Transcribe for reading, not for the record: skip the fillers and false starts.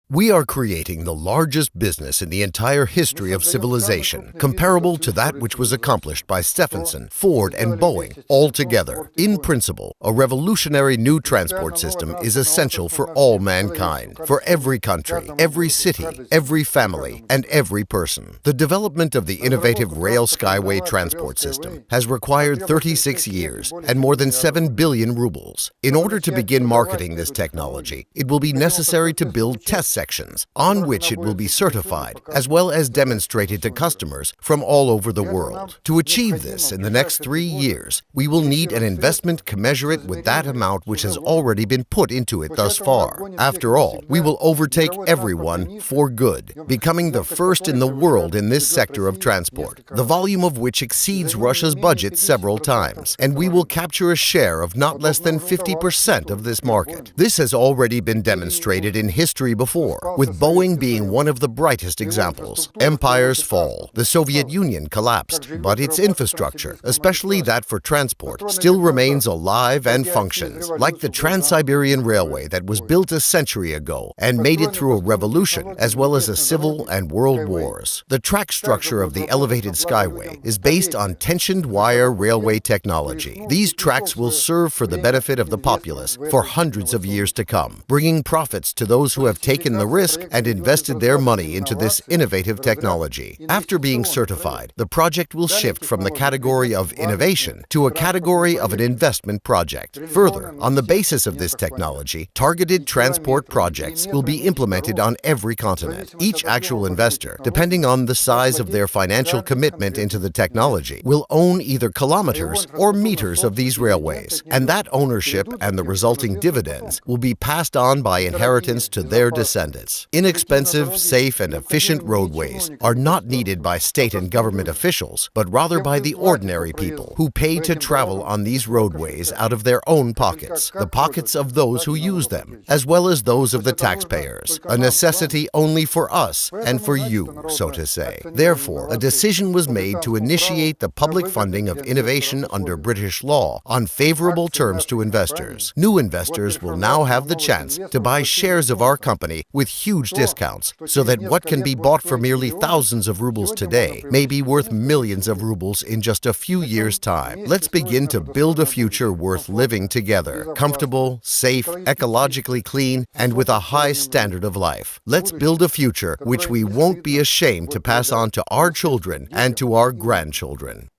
We are creating the largest business in the entire history of civilization, comparable to that which was accomplished by Stephenson, Ford, and Boeing all together. In principle, a revolutionary new transport system is essential for all mankind, for every country, every city, every family, and every person. The development of the innovative rail skyway transport system has required 36 years and more than 7 billion rubles. In order to begin marketing this technology, it will be necessary to build test sections on which it will be certified, as well as demonstrated to customers from all over the world. To achieve this in the next 3 years, we will need an investment commensurate with that amount which has already been put into it thus far. After all, we will overtake everyone for good, becoming the first in the world in this sector of transport, the volume of which exceeds Russia's budget several times, and we will capture a share of not less than 50% of this market. This has already been demonstrated in history before, with Boeing being one of the brightest examples. Empires fall. The Soviet Union collapsed, but its infrastructure, especially that for transport, still remains alive and functions, like the Trans-Siberian Railway that was built a century ago and made it through a revolution as well as a civil and world wars. The track structure of the elevated skyway is based on tensioned wire railway technology. These tracks will serve for the benefit of the populace for hundreds of years to come, bringing profits to those who have taken the risk and invested their money into this innovative technology. After being certified, the project will shift from the category of innovation to a category of an investment project. Further, on the basis of this technology, targeted transport projects will be implemented on every continent. Each actual investor, depending on the size of their financial commitment into the technology, will own either kilometers or meters of these railways, and that ownership and the resulting dividends will be passed on by inheritance to their descendants. Inexpensive, safe, and efficient roadways are not needed by state and government officials, but rather by the ordinary people who pay to travel on these roadways out of their own pockets, the pockets of those who use them, as well as those of the taxpayers, a necessity only for us and for you, so to say. Therefore, a decision was made to initiate the public funding of innovation under British law on favorable terms to investors. New investors will now have the chance to buy shares of our company with huge discounts, so that what can be bought for merely thousands of rubles today may be worth millions of rubles in just a few years' time. Let's begin to build a future worth living together, comfortable, safe, ecologically clean, and with a high standard of life. Let's build a future which we won't be ashamed to pass on to our children and to our grandchildren.